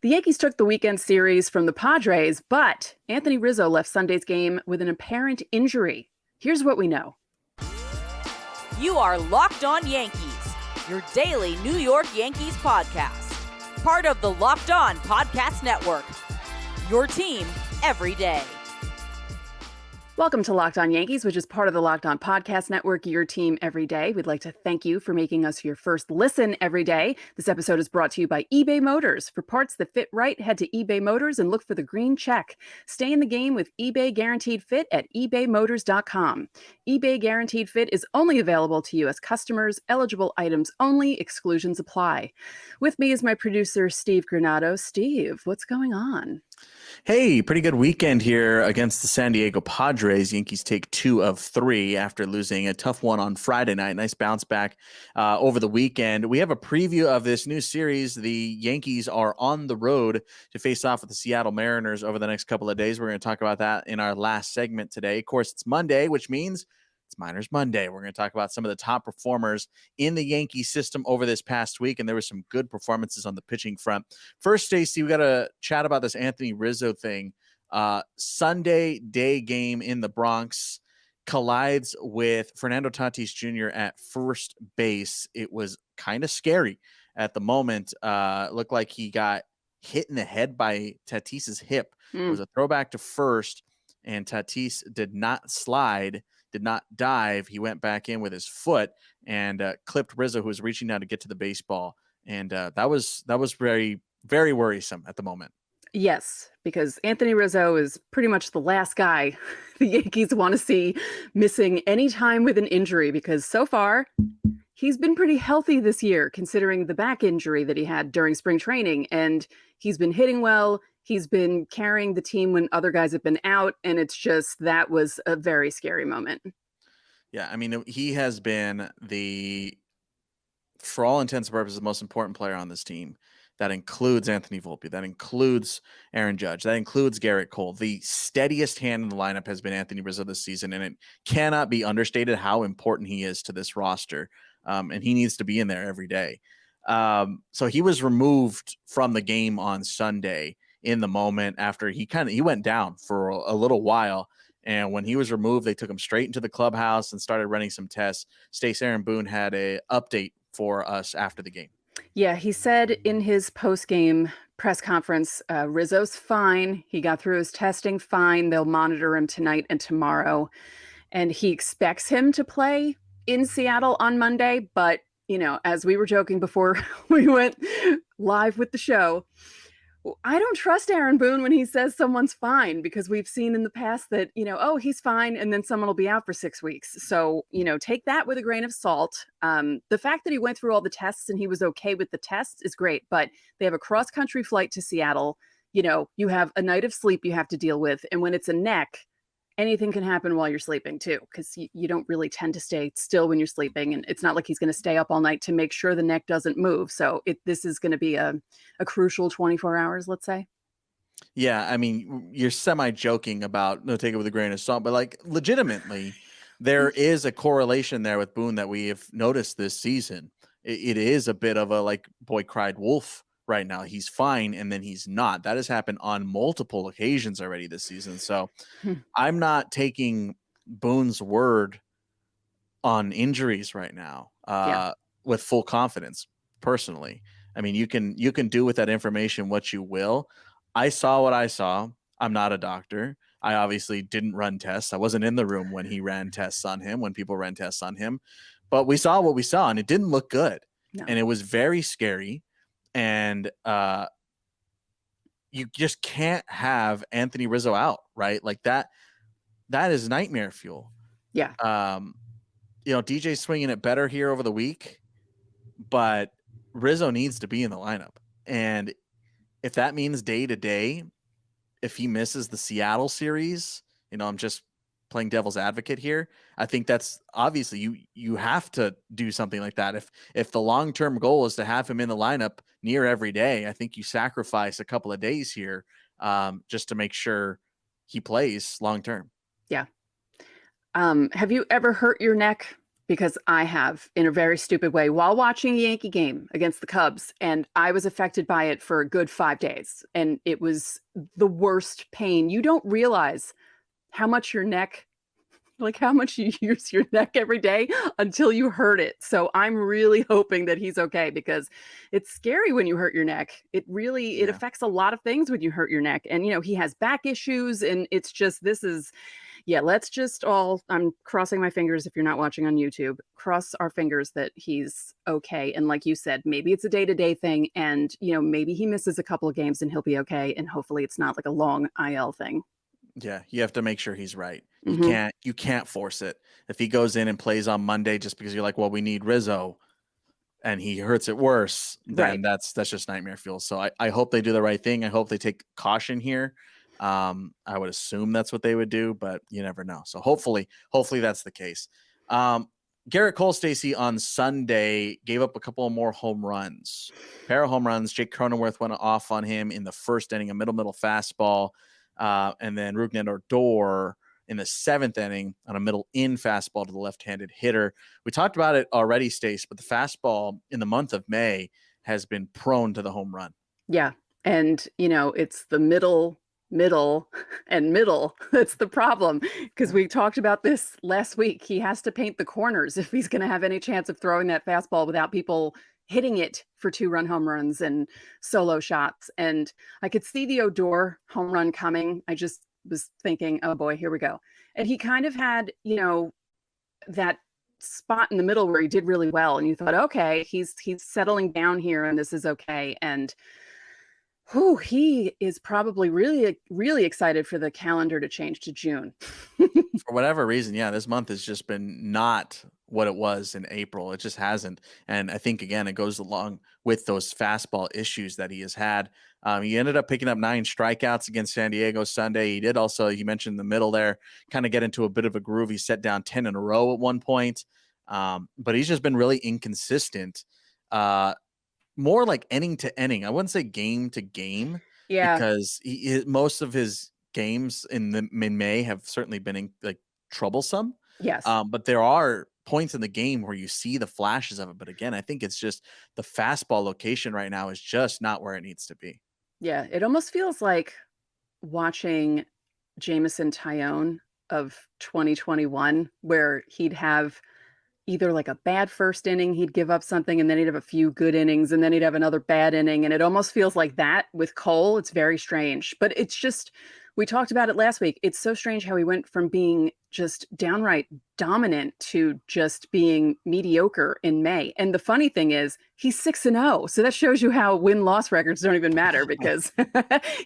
The Yankees took the weekend series from the Padres, but Anthony Rizzo left Sunday's game with an apparent injury. Here's what we know. You are Locked On Yankees, your daily New York Yankees podcast. Part of the Locked On Podcast Network, your team every day. Welcome to Locked On Yankees, which is part of the Locked On Podcast Network, your team every day. We'd like to thank you for making us your first listen every day. This episode is brought to you by eBay Motors. For parts that fit right, head to eBay Motors and look for the green check. Stay in the game with eBay Guaranteed Fit at ebaymotors.com. eBay Guaranteed Fit is only available to U.S. customers. Eligible items only. Exclusions apply. With me is my producer, Steve Granado. Steve, what's going on? Hey, pretty good weekend here against the San Diego Padres. Yankees take 2 of 3 after losing a tough one on Friday night. Nice bounce back over the weekend. We have a preview of this new series. The Yankees are on the road to face off with the Seattle Mariners over the next couple of days. We're going to talk about that in our last segment today. Of course, it's Monday, which means it's Miners Monday. We're going to talk about some of the top performers in the Yankee system over this past week, and there were some good performances on the pitching front. First, Stacey, we got to chat about this Anthony Rizzo thing. Sunday day game in the Bronx collides with Fernando Tatis Jr. at first base. It was kind of scary at the moment. Looked like he got hit in the head by Tatis's hip. It was a throwback to first, and Tatis did not slide, did not dive. He went back in with his foot and clipped Rizzo, who was reaching down to get to the baseball. And that was very, very worrisome at the moment. Yes, because Anthony Rizzo is pretty much the last guy the Yankees want to see missing any time with an injury, because so far he's been pretty healthy this year, considering the back injury that he had during spring training. And he's been hitting well. He's been carrying the team when other guys have been out. And it's just, that was a very scary moment. Yeah, I mean, he has been for all intents and purposes, the most important player on this team. That includes Anthony Volpe. That includes Aaron Judge. That includes Gerrit Cole. The steadiest hand in the lineup has been Anthony Rizzo this season, and it cannot be understated how important he is to this roster. And he needs to be in there every day. So he was removed from the game on Sunday in the moment after he went down for a little while. And when he was removed, they took him straight into the clubhouse and started running some tests. Stacey and Boone had an update for us after the game. Yeah, he said in his post-game press conference, Rizzo's fine. He got through his testing fine. They'll monitor him tonight and tomorrow. And he expects him to play in Seattle on Monday. But, you know, as we were joking before we went live with the show, I don't trust Aaron Boone when he says someone's fine, because we've seen in the past that, you know, oh, he's fine, and then someone will be out for 6 weeks. So, you know, take that with a grain of salt. The fact that he went through all the tests and he was okay with the tests is great, but they have a cross-country flight to Seattle. You know, you have a night of sleep you have to deal with, and when it's a neck, anything can happen while you're sleeping too, because you don't really tend to stay still when you're sleeping. And it's not like he's going to stay up all night to make sure the neck doesn't move. So this is going to be a crucial 24 hours, let's say. Yeah, I mean, you're semi-joking about no, take it with a grain of salt, but like legitimately, there is a correlation there with Boone that we have noticed this season. It is a bit of a like boy cried wolf right now. He's fine, and then he's not. That has happened on multiple occasions already this season. So I'm not taking Boone's word on injuries right now with full confidence, personally. I mean, you can do with that information what you will. I saw what I saw. I'm not a doctor. I obviously didn't run tests. I wasn't in the room when he ran tests on him, when people ran tests on him. But we saw what we saw, and it didn't look good. No. And it was very scary. And you just can't have Anthony Rizzo out, right? Like that is nightmare fuel. Yeah. You know, DJ's swinging it better here over the week, but Rizzo needs to be in the lineup. And if that means day to day, if he misses the Seattle series, you know, I'm just playing devil's advocate here. I think that's obviously you have to do something like that. If the long-term goal is to have him in the lineup near every day, I think you sacrifice a couple of days here just to make sure he plays long-term. Yeah. Have you ever hurt your neck because I have, in a very stupid way, while watching a Yankee game against the Cubs, and I was affected by it for a good 5 days. And it was the worst pain. You don't realize how much your neck, like how much you use your neck every day until you hurt it. So I'm really hoping that he's okay, because it's scary when you hurt your neck. It affects a lot of things when you hurt your neck. And, he has back issues, and it's just, let's just I'm crossing my fingers. If you're not watching on YouTube, cross our fingers that he's okay. And like you said, maybe it's a day-to-day thing, and, maybe he misses a couple of games and he'll be okay. And hopefully it's not like a long IL thing. Yeah, you have to make sure he's right. Mm-hmm. You can't force it. If he goes in and plays on Monday just because you're like, well, we need Rizzo, and he hurts it worse, then that's just nightmare fuel. So I hope they do the right thing. I hope they take caution here. I would assume that's what they would do, but you never know. So hopefully that's the case. Gerrit Cole, Stacey, on Sunday gave up a couple of more home runs, pair of home runs. Jake Cronenworth went off on him in the first inning, a middle fastball. And then Rougned Odor in the seventh inning on a middle in fastball to the left-handed hitter. We talked about it already, Stace, but the fastball in the month of May has been prone to the home run. Yeah. And, it's the middle and middle. That's the problem, because we talked about this last week. He has to paint the corners if he's going to have any chance of throwing that fastball without people hitting it for 2-run home runs and solo shots. And I could see the Odor home run coming. I just was thinking, oh boy, here we go. And he kind of had, that spot in the middle where he did really well. And you thought, okay, he's settling down here and this is okay. And he is probably really, really excited for the calendar to change to June. For whatever reason, this month has just been not what it was in April. It just hasn't. And I think, again, it goes along with those fastball issues that he has had. He ended up picking up 9 strikeouts against San Diego Sunday. He did also, you mentioned in the middle there, kind of get into a bit of a groove. He set down 10 in a row at one point. But he's just been really inconsistent. More like inning to inning. I wouldn't say game to game. Yeah. Because most of his games in May have certainly been troublesome. Yes. But there are points in the game where you see the flashes of it. But again, I think it's just the fastball location right now is just not where it needs to be. Yeah. It almost feels like watching Jameson Taillon of 2021, where he'd have either like a bad first inning, he'd give up something, and then he'd have a few good innings, and then he'd have another bad inning. And it almost feels like that with Cole. It's very strange, but it's just, we talked about it last week. It's so strange how he went from being just downright dominant to just being mediocre in May. And the funny thing is he's 6-0. So that shows you how win-loss records don't even matter, because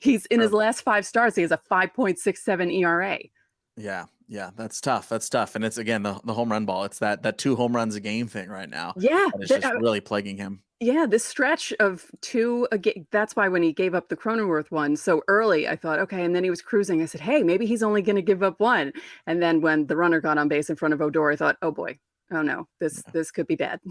he's in his last 5 starts. He has a 5.67 ERA. Yeah, that's tough. And it's, again, the home run ball. It's that 2 home runs a game thing right now. Yeah. It's just really plaguing him. Yeah, this stretch of 2 a game. That's why when he gave up the Cronenworth one so early, I thought, okay. And then he was cruising. I said, hey, maybe he's only going to give up 1. And then when the runner got on base in front of Odor, I thought, oh boy, oh no, this could be bad.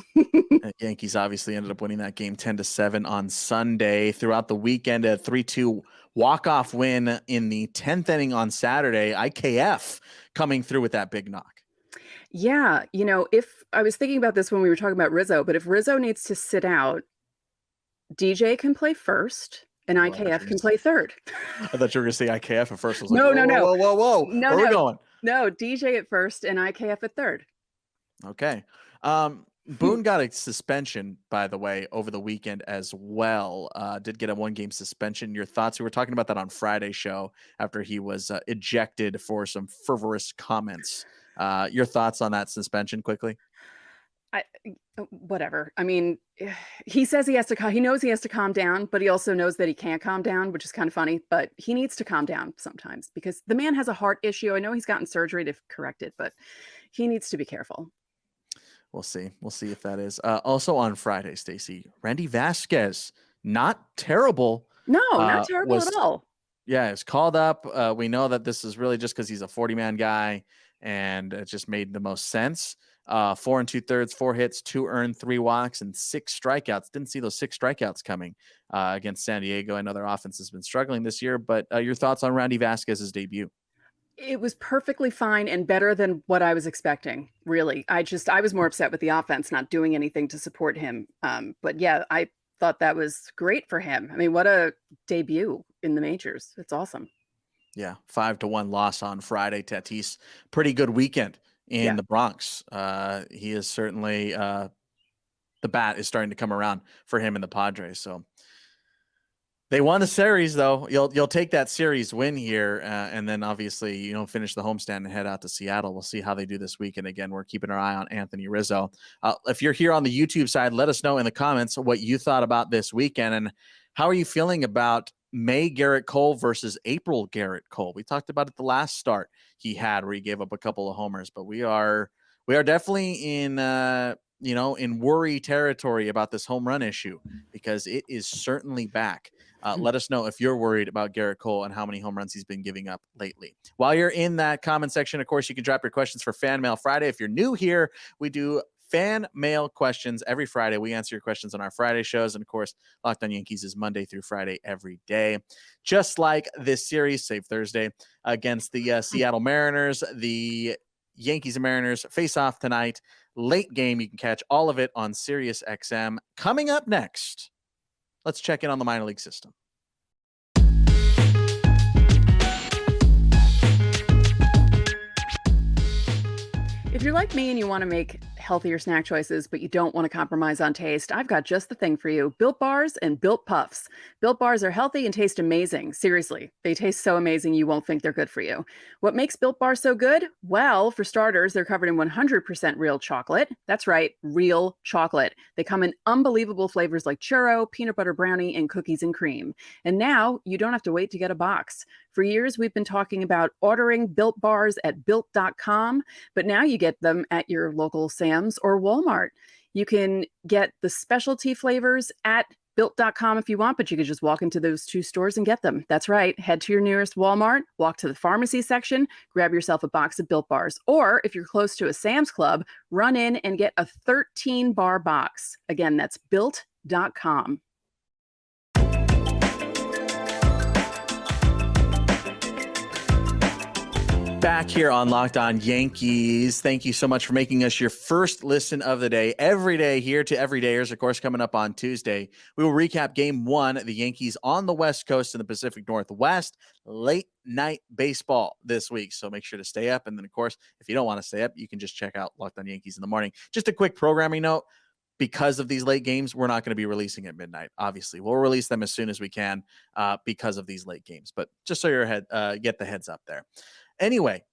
Yankees obviously ended up winning that game 10-7 on Sunday. Throughout the weekend, a 3-2 walk-off win in the 10th inning on Saturday. IKF coming through with that big knock. Yeah, if I was thinking about this when we were talking about Rizzo, but if Rizzo needs to sit out, DJ can play first and IKF can play third. I thought you were going to say IKF at first. I was no. Whoa. No, Where are we going? No, DJ at first and IKF at third. Okay. Boone got a suspension, by the way, over the weekend as well. Did get a 1-game suspension. Your thoughts? We were talking about that on Friday's show after he was ejected for some fervorous comments. Your thoughts on that suspension quickly? Whatever. I mean, he says he knows he has to calm down, but he also knows that he can't calm down, which is kind of funny, but he needs to calm down sometimes because the man has a heart issue. I know he's gotten surgery to correct it, but he needs to be careful. We'll see. We'll see if that is. Also on Friday, Stacey, Randy Vasquez, not terrible. No, not terrible at all. Yeah, it's called up. We know that this is really just because he's a 40-man guy, and it just made the most sense. 4 2/3, 4 hits, 2 earned, 3 walks, and 6 strikeouts. Didn't see those 6 strikeouts coming against San Diego. I know their offense has been struggling this year, but your thoughts on Randy Vasquez's debut? It was perfectly fine and better than what I was expecting, really. I was more upset with the offense not doing anything to support him. But yeah, I thought that was great for him. I mean, what a debut in the majors. It's awesome. Yeah, 5-1 loss on Friday. Tatis, pretty good weekend in Yeah. the Bronx. He is certainly the bat is starting to come around for him in the Padres. So they won the series, though. You'll take that series win here, and then obviously finish the homestand and head out to Seattle. We'll see how they do this week. And again, we're keeping our eye on Anthony Rizzo. If you're here on the YouTube side, let us know in the comments what you thought about this weekend and how are you feeling about May Gerrit Cole versus April Gerrit Cole. We talked about it the last start he had where he gave up a couple of homers, but we are definitely in worry territory about this home run issue because it is certainly back. Let us know if you're worried about Gerrit Cole and how many home runs he's been giving up lately. While you're in that comment section, of course, you can drop your questions for Fan Mail Friday. If you're new here, we do fan mail questions every Friday. We answer your questions on our Friday shows. And of course, Locked On Yankees is Monday through Friday every day. Just like this series, save Thursday, against the Seattle Mariners. The Yankees and Mariners face off tonight. Late game. You can catch all of it on Sirius XM. Coming up next, let's check in on the minor league system. If you're like me and you want to make healthier snack choices, but you don't want to compromise on taste, I've got just the thing for you. Built Bars and Built Puffs. Built Bars are healthy and taste amazing. Seriously, they taste so amazing you won't think they're good for you. What makes Built Bars so good? Well, for starters, they're covered in 100% real chocolate. That's right, real chocolate. They come in unbelievable flavors like churro, peanut butter brownie, and cookies and cream. And now you don't have to wait to get a box. For years, we've been talking about ordering Built Bars at built.com, but now you get them at your local Sam's or Walmart. You can get the specialty flavors at built.com if you want, but you could just walk into those two stores and get them. That's right. Head to your nearest Walmart, walk to the pharmacy section, grab yourself a box of Built Bars. Or if you're close to a Sam's Club, run in and get a 13-bar box. Again, that's built.com. Back here on Locked On Yankees. Thank you so much for making us your first listen of the day. Every day here to Everydayers, of course, coming up on Tuesday. We will recap Game 1, the Yankees on the West Coast and the Pacific Northwest. Late night baseball this week. So make sure to stay up. And then, of course, if you don't want to stay up, you can just check out Locked On Yankees in the morning. Just a quick programming note. Because of these late games, we're not going to be releasing at midnight. Obviously, we'll release them as soon as we can because of these late games. But just so you're get the heads up there. Anyway,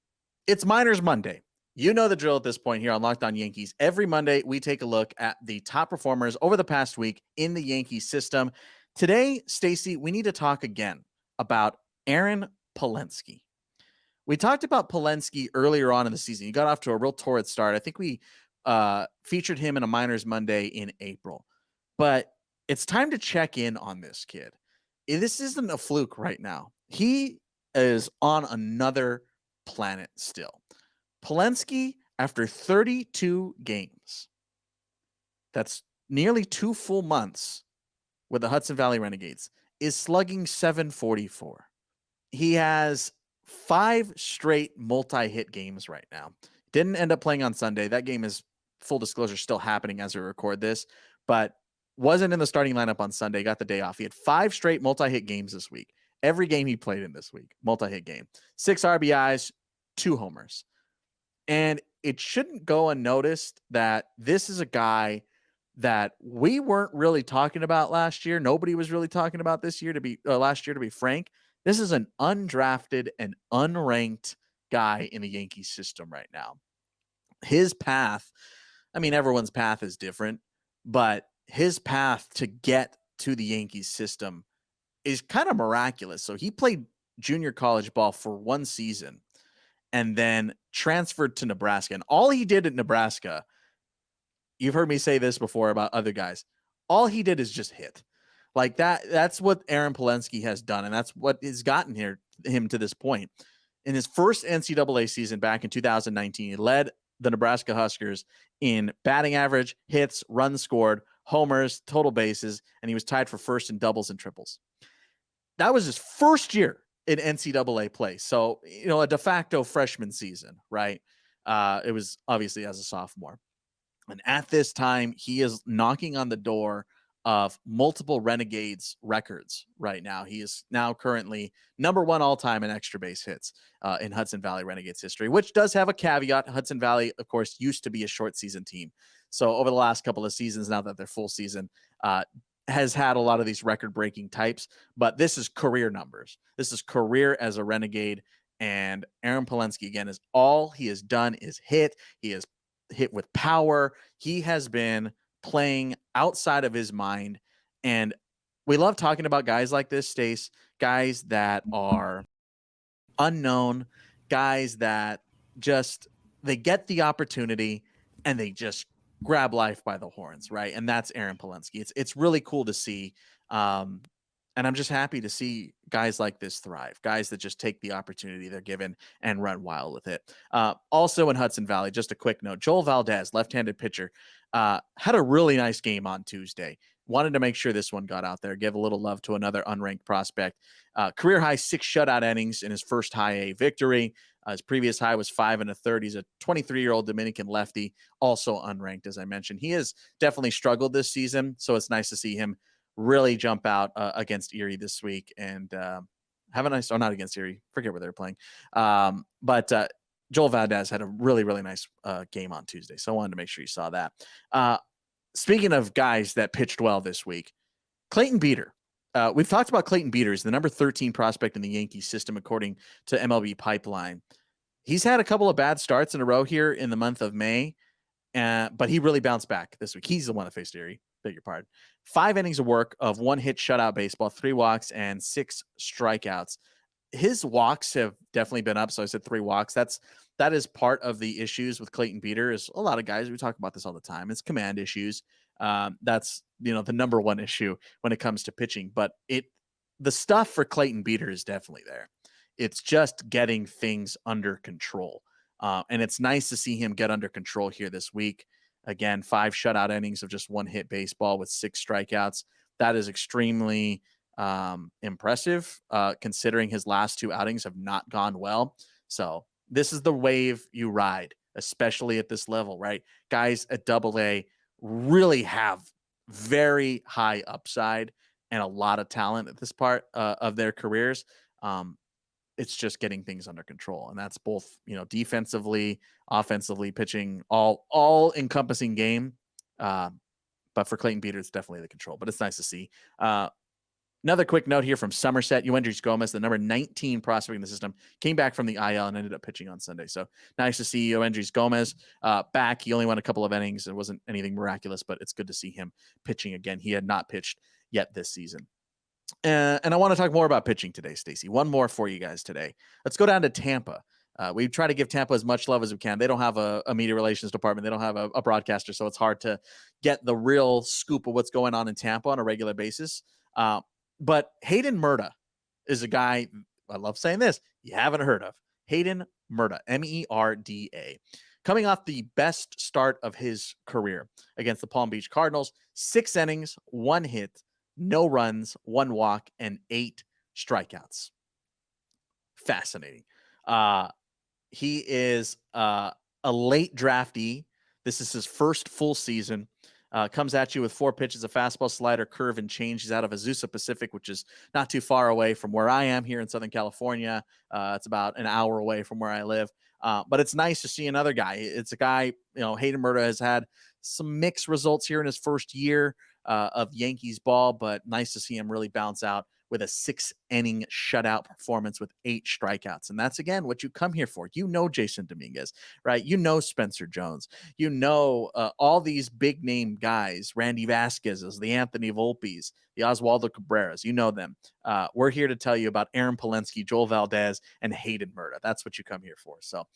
it's Minors Monday. You know the drill at this point here on Locked On Yankees. Every Monday, we take a look at the top performers over the past week in the Yankees system. Today, Stacey, we need to talk again about Aaron Pelensky. We talked about Pelensky earlier on in the season. He got off to a real torrid start. I think we featured him in a Minors Monday in April. But it's time to check in on this kid. This isn't a fluke right now. He is on another planet still. Pelensky, after 32 games, that's nearly 2 full months with the Hudson Valley Renegades, is slugging .744. He has 5 straight multi-hit games right now. Didn't end up playing on Sunday. That game is, full disclosure, still happening as we record this, but wasn't in the starting lineup on Sunday, got the day off. He had 5 straight multi-hit games this week. Every game he played in this week, multi-hit game. 6 RBIs, 2 homers. And it shouldn't go unnoticed that this is a guy that we weren't really talking about last year. Nobody was really talking about last year, to be frank. This is an undrafted and unranked guy in the Yankees system right now. His path, I mean, everyone's path is different, but his path to get to the Yankees system is kind of miraculous. So he played junior college ball for 1 season and then transferred to Nebraska. And all he did at Nebraska, you've heard me say this before about other guys, all he did is just hit. Like that's what Aaron Pelensky has done. And that's what has gotten him to this point. In his first NCAA season back in 2019, he led the Nebraska Huskers in batting average, hits, runs scored, homers, total bases, and he was tied for first in doubles and triples. That was his first year in NCAA play. So, a de facto freshman season, right? It was obviously as a sophomore. And at this time, he is knocking on the door of multiple Renegades records right now. He is now currently number one all time in extra base hits in Hudson Valley Renegades history, which does have a caveat. Hudson Valley, of course, used to be a short season team. So over the last couple of seasons, now that they're full season, has had a lot of these record breaking types, but this is career numbers. This is career as a Renegade. And Aaron Pelensky, again, is all he has done is hit. He has hit with power. He has been playing outside of his mind. And we love talking about guys like this, Stace, guys that are unknown, guys that just, they get the opportunity and they just grab life by the horns, right? And that's Aaron Pelensky. It's really cool to see. And I'm just happy to see guys like this thrive, guys that just take the opportunity they're given and run wild with it. Also in Hudson Valley, just a quick note, Joel Valdez, left-handed pitcher, had a really nice game on Tuesday. Wanted to make sure this one got out there, give a little love to another unranked prospect. Career high 6 shutout innings in his first high A victory. His previous high was 5 1/3. He's a 23-year-old Dominican lefty, also unranked, as I mentioned. He has definitely struggled this season, so it's nice to see him really jump out against Erie this week and have a nice, not against Erie, forget where they're playing. But Joel Valdez had a really, really nice game on Tuesday. So I wanted to make sure you saw that. Speaking of guys that pitched well this week, Clayton Beeter. We've talked about Clayton Beeter. He's the number 13 prospect in the Yankees system, according to MLB Pipeline. He's had a couple of bad starts in a row here in the month of May, but he really bounced back this week. He's the one that faced Erie. Beg your pardon. 5 innings of work of 1 hit shutout baseball, 3 walks and 6 strikeouts. His walks have definitely been up. So I said 3 walks. That is part of the issues with Clayton Beeter. Is a lot of guys, we talk about this all the time. It's command issues. That's the number one issue when it comes to pitching. But the stuff for Clayton Beeter is definitely there. It's just getting things under control. And it's nice to see him get under control here this week. Again, 5 shutout innings of just 1 hit baseball with 6 strikeouts. That is extremely impressive, considering his last 2 outings have not gone well. So this is the wave you ride, especially at this level, right? Guys at AA really have very high upside and a lot of talent at this part of their careers. It's just getting things under control. And that's both, defensively, offensively, pitching, all encompassing game. But for Clayton Beeter, it's definitely the control, but it's nice to see. Another quick note here from Somerset, Yoendrys Gomez, the number 19 prospect in the system, came back from the IL and ended up pitching on Sunday. So nice to see Yoendrys Gomez back. He only won a couple of innings. It wasn't anything miraculous, but it's good to see him pitching again. He had not pitched yet this season. And I want to talk more about pitching today, Stacey. One more for you guys today. Let's go down to Tampa. We try to give Tampa as much love as we can. They don't have a media relations department. They don't have a broadcaster, so it's hard to get the real scoop of what's going on in Tampa on a regular basis. But Hayden Merda is a guy, I love saying this, you haven't heard of. Hayden Merda, Merda. Coming off the best start of his career against the Palm Beach Cardinals, 6 innings, 1 hit, no runs, 1 walk, and 8 strikeouts. Fascinating. He is a late draftee. This is his first full season. Comes at you with 4 pitches, a fastball, slider, curve, and change. He's out of Azusa Pacific, which is not too far away from where I am here in Southern California. It's about an hour away from where I live. But it's nice to see another guy. It's a guy, Hayden Merda has had some mixed results here in his first year of Yankees ball, but nice to see him really bounce out with a 6-inning shutout performance with 8 strikeouts. And that's, again, what you come here for. Jason Dominguez, right? Spencer Jones. All these big-name guys, Randy Vasquez's, the Anthony Volpes, the Oswaldo Cabreras. You know them. We're here to tell you about Aaron Pelensky, Joel Valdez, and Hayden Merda. That's what you come here for. So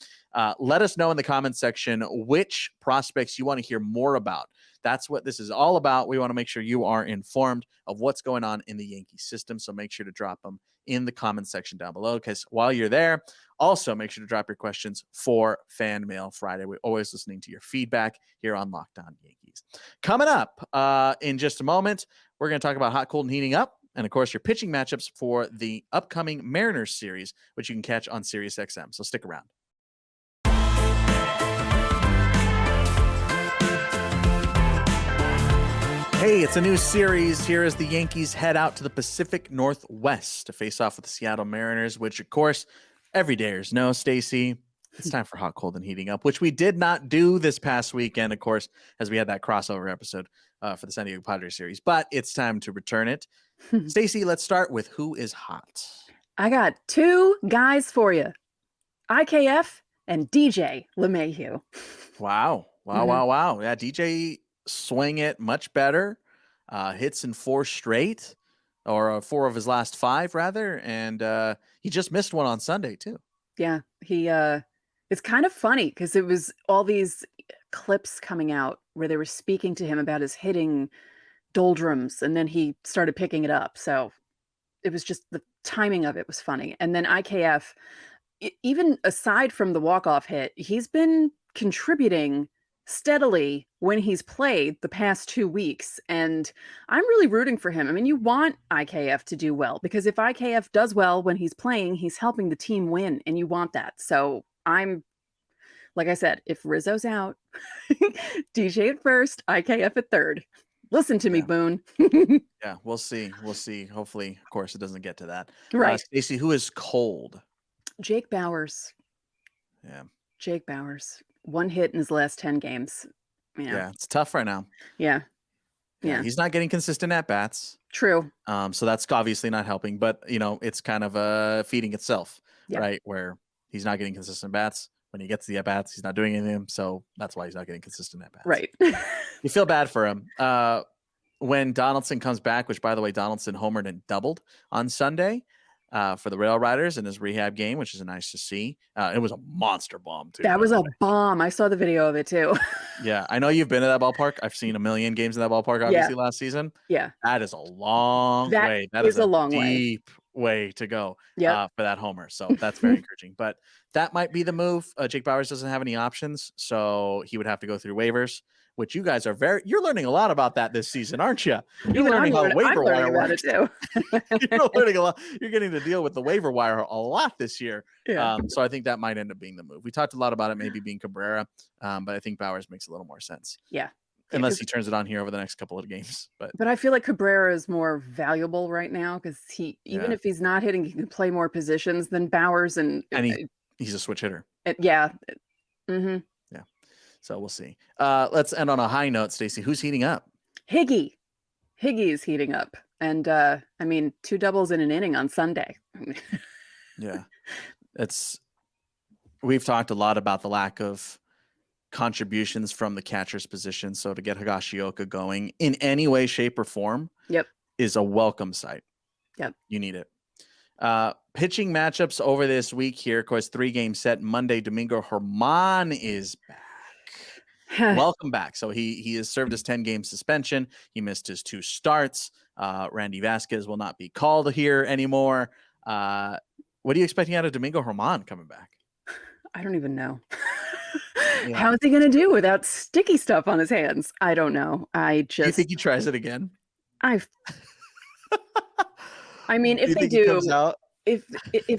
let us know in the comments section which prospects you want to hear more about. That's what this is all about. We want to make sure you are informed of what's going on in the Yankee system. So make sure to drop them in the comment section down below, because while you're there, also make sure to drop your questions for Fan Mail Friday. We're always listening to your feedback here on Locked On Yankees. Coming up in just a moment, we're going to talk about hot, cold, and heating up. and of course, your pitching matchups for the upcoming Mariners series, which you can catch on SiriusXM. So stick around. Hey, it's a new series here as the Yankees head out to the Pacific Northwest to face off with the Seattle Mariners, which, of course, everydayers know, Stacey, it's time for Hot, Cold, and Heating Up, which we did not do this past weekend, of course, as we had that crossover episode for the San Diego Padres series. But it's time to return it. Stacey, let's start with who is hot. I got two guys for you, IKF and DJ LeMahieu. Wow. Yeah, DJ swing it much better. Hits in 4 straight, or 4 of his last 5 rather, and he just missed one on Sunday too. Yeah, it's kind of funny because it was all these clips coming out where they were speaking to him about his hitting doldrums, and then he started picking it up. So it was just the timing of it was funny. And then IKF, even aside from the walk-off hit, he's been contributing steadily when he's played the past 2 weeks, and I'm really rooting for him. I mean, you want IKF to do well, because if IKF does well when he's playing, he's helping the team win, and you want that. So I'm, like I said, if Rizzo's out, DJ at first, IKF at third. Listen to me, Boone. Yeah, we'll see. Hopefully, of course, it doesn't get to that. Right. Stacey, who is cold? Jake Bauers. Yeah. Jake Bauers. 1 hit in his last 10 games. Yeah, it's tough right now. Yeah. He's not getting consistent at bats. True. So that's obviously not helping, but it's kind of feeding itself, right? Where he's not getting consistent bats. When he gets the at bats, he's not doing anything. So that's why he's not getting consistent at bats. Right. You feel bad for him. When Donaldson comes back, which by the way, Donaldson homered and doubled on Sunday for the Rail Riders in his rehab game, which is nice to see. It was a monster bomb too. That was a bomb. I saw the video of it too. Yeah, I know you've been to that ballpark. I've seen a million games in that ballpark, obviously, last season. Yeah. That is a long way. That is a long deep way to go for that homer. So that's very encouraging. But that might be the move. Jake Bauers doesn't have any options, so he would have to go through waivers, which you guys are you're learning a lot about that this season, aren't you? You're learning how waiver wire works. You're learning a lot. You're getting to deal with the waiver wire a lot this year. Yeah. So I think that might end up being the move. We talked a lot about it maybe being Cabrera, but I think Bauers makes a little more sense. Yeah. Unless he turns it on here over the next couple of games. But I feel like Cabrera is more valuable right now because even if he's not hitting, he can play more positions than Bauers. And he's a switch hitter. Yeah. Mm-hmm. Yeah. So we'll see. Let's end on a high note, Stacey. Who's heating up? Higgy is heating up. And 2 doubles in an inning on Sunday. Yeah. We've talked a lot about the lack of contributions from the catcher's position. So to get Higashioka going in any way, shape, or form is a welcome sight. Yep. You need it. Pitching matchups over this week here. Of course, 3-game set. Monday, Domingo Germán is back. Welcome back. So he has served his 10-game suspension. He missed his 2 starts. Randy Vasquez will not be called here anymore. What are you expecting out of Domingo Germán coming back? I don't even know. How is he going to do without sticky stuff on his hands? I don't know. Do you think he tries it again? If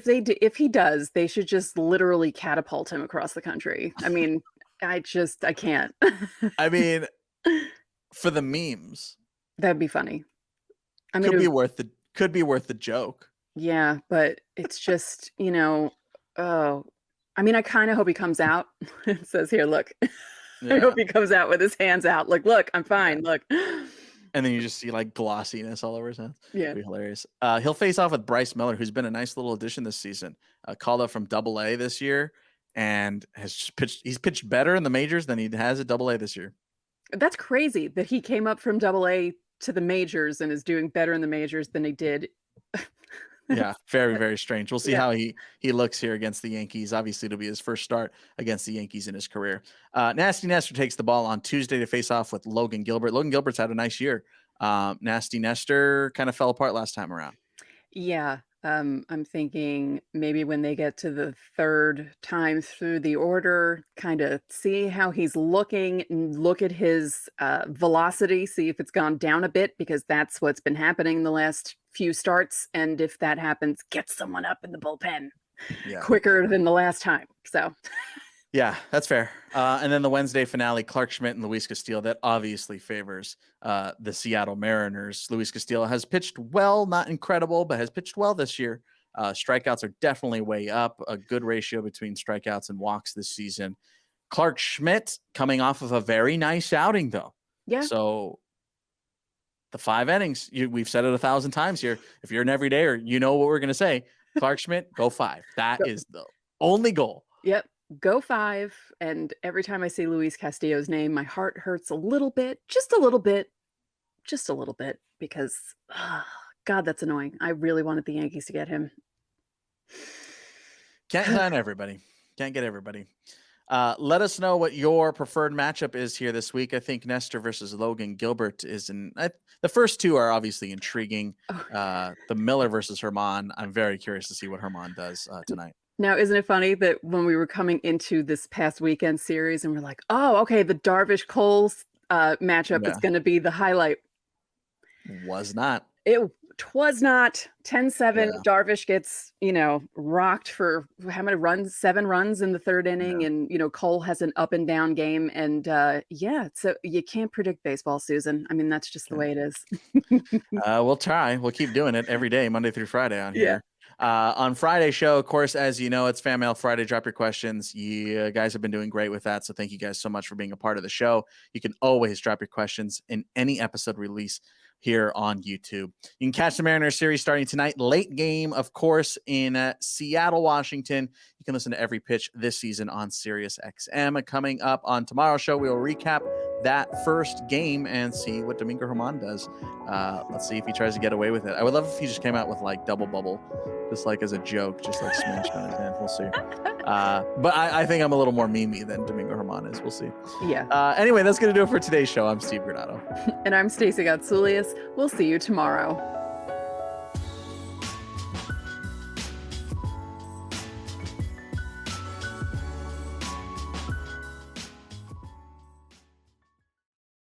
they do, if he does, they should just literally catapult him across the country. I can't. For the memes, that'd be funny. Could be worth the joke. Yeah, but it's just, I kind of hope he comes out. It says here, look. I hope he comes out with his hands out. Like, look, I'm fine. Look. And then you just see like glossiness all over his hands. Yeah. It'd be hilarious. He'll face off with Bryce Miller, who's been a nice little addition this season. Called up from Double-A this year and he's pitched better in the majors than he has at Double-A this year. That's crazy that he came up from Double-A to the majors and is doing better in the majors than he did. Yeah, very, very strange. We'll see how he looks here against the Yankees. Obviously, it'll be his first start against the Yankees in his career. Nasty Nestor takes the ball on Tuesday to face off with Logan Gilbert. Logan Gilbert's had a nice year. Nasty Nestor kind of fell apart last time around. Yeah. I'm thinking maybe when they get to the third time through the order, kind of see how he's looking and look at his velocity, see if it's gone down a bit, because that's what's been happening the last few starts. And if that happens, get someone up in the bullpen quicker than the last time. So. Yeah, that's fair. And then the Wednesday finale, Clark Schmidt and Luis Castillo, that obviously favors the Seattle Mariners. Luis Castillo has pitched well, not incredible, but has pitched well this year. Strikeouts are definitely way up, a good ratio between strikeouts and walks this season. Clark Schmidt coming off of a very nice outing, though. Yeah. So the 5 innings, we've said it 1,000 times here. If you're an everydayer, you know what we're going to say. Clark Schmidt, go 5. That is the only goal. Yep. Go 5. And every time I see Luis Castillo's name, my heart hurts a little bit, just a little bit, because, God, that's annoying. I really wanted the Yankees to get him. Can't sign everybody. Can't get everybody. Let us know what your preferred matchup is here this week. I think Nestor versus Logan Gilbert is the first two are obviously intriguing. The Miller versus Herman. I'm very curious to see what Herman does tonight. Now, isn't it funny that when we were coming into this past weekend series and we're like, oh, okay, the Darvish Coles matchup is going to be the highlight. Was not. It was not. 10-7. Darvish gets, rocked for how many runs? 7 runs in the third inning. And, Cole has an up and down game. And so you can't predict baseball, Susan. I mean, that's just the way it is. We'll try. We'll keep doing it every day, Monday through Friday on here. On Friday's show, of course, as you know, it's Fan Mail Friday. Drop your questions. You guys have been doing great with that. So thank you guys so much for being a part of the show. You can always drop your questions in any episode release here on YouTube. You can catch the Mariners series starting tonight. Late game, of course, in Seattle, Washington. You can listen to every pitch this season on Sirius XM. Coming up on tomorrow's show, we will recap that first game and see what Domingo Germán does. Let's see if he tries to get away with it. I would love if he just came out with like double bubble, just like as a joke, just like smashed on his hand. We'll see. But I think I'm a little more memey than Domingo Germán is. We'll see. Yeah. Anyway, that's going to do it for today's show. I'm Steve Granato. And I'm Stacey Gotsulias. We'll see you tomorrow.